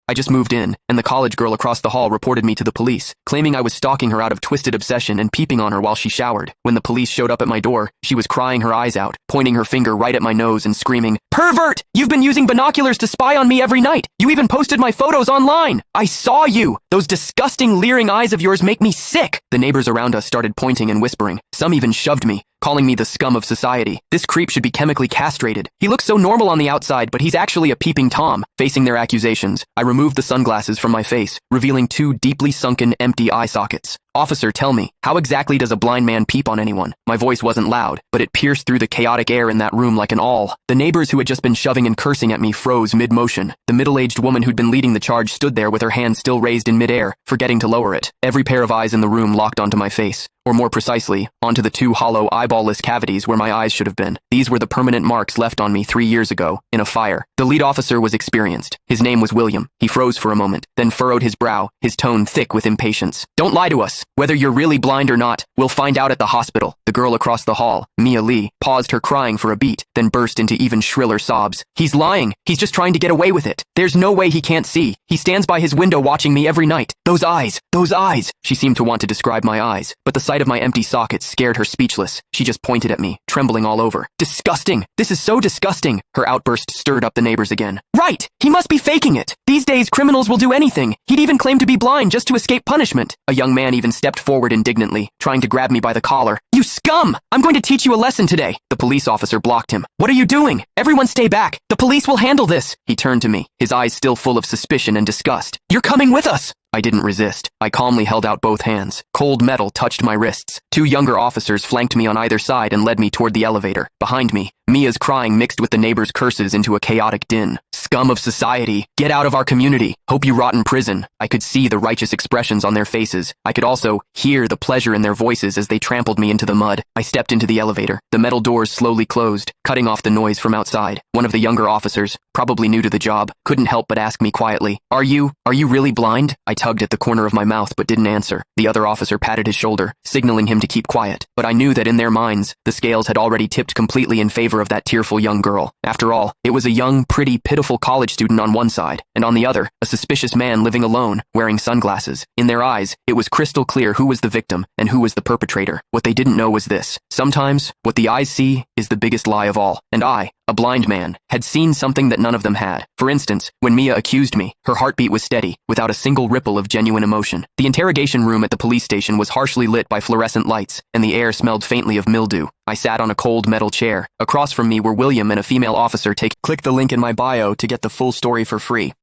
I just moved in, and the college girl across the hall reported me to the police, claiming I was stalking her out of twisted obsession and peeping on her while she showered. When the police showed up at my door, she was crying her eyes out, pointing her finger right at my nose and screaming, "Pervert! You've been using binoculars to spy on me every night! You even posted my photos online! I saw you! Those disgusting, leering eyes of yours make me sick!" The neighbors around us started pointing and whispering. Some even shoved me, calling me the scum of society. This creep should be chemically castrated. He looks so normal on the outside, but he's actually a peeping Tom. Facing their accusations, I removed the sunglasses from my face, revealing two deeply sunken, empty eye sockets. "Officer, tell me, how exactly does a blind man peep on anyone?" My voice wasn't loud, but it pierced through the chaotic air in that room like an awl. The neighbors who had just been shoving and cursing at me froze mid-motion. The middle-aged woman who'd been leading the charge stood there with her hand still raised in mid-air, forgetting to lower it. Every pair of eyes in the room locked onto my face, or more precisely, onto the two hollow, eyeball-less cavities where my eyes should have been. These were the permanent marks left on me 3 years ago, in a fire. The lead officer was experienced. His name was William. He froze for a moment, then furrowed his brow, his tone thick with impatience. "Don't lie to us. Whether you're really blind or not, we'll find out at the hospital." The girl across the hall, Mia Lee, paused her crying for a beat, then burst into even shriller sobs. "He's lying. He's just trying to get away with it. There's no way he can't see. He stands by his window watching me every night. Those eyes, those eyes." She seemed to want to describe my eyes, but the sight of my empty sockets scared her speechless. She just pointed at me, trembling all over. "Disgusting! This is so disgusting!" Her outburst stirred up the neighbors again. "Right! He must be faking it! These days, criminals will do anything. He'd even claim to be blind just to escape punishment." A young man even stepped forward indignantly, trying to grab me by the collar. "You scum! I'm going to teach you a lesson today." The police officer blocked him. "What are you doing? Everyone stay back! The police will handle this!" He turned to me, his eyes still full of suspicion and disgust. "You're coming with us!" I didn't resist. I calmly held out both hands. Cold metal touched my wrists. Two younger officers flanked me on either side and led me toward the elevator. Behind me, Mia's crying mixed with the neighbors' curses into a chaotic din. "Scum of society! Get out of our community! Hope you rot in prison!" I could see the righteous expressions on their faces. I could also hear the pleasure in their voices as they trampled me into the mud. I stepped into the elevator. The metal doors slowly closed, cutting off the noise from outside. One of the younger officers, probably new to the job, couldn't help but ask me quietly, Are you really blind?" I tugged at the corner of my mouth but didn't answer. The other officer patted his shoulder, signaling him to keep quiet. But I knew that in their minds, the scales had already tipped completely in favor of that tearful young girl. After all, it was a young, pretty, pitiful college student on one side, and on the other, a suspicious man living alone, wearing sunglasses. In their eyes, it was crystal clear who was the victim and who was the perpetrator. What they didn't know was this. Sometimes, what the eyes see is the biggest lie of all. And I, a blind man, had seen something that none of them had. For instance, when Mia accused me, her heartbeat was steady, without a single ripple of genuine emotion. The interrogation room at the police station was harshly lit by fluorescent lights, and the air smelled faintly of mildew. I sat on a cold metal chair. Across from me were William and a female officer. Click the link in my bio to get the full story for free.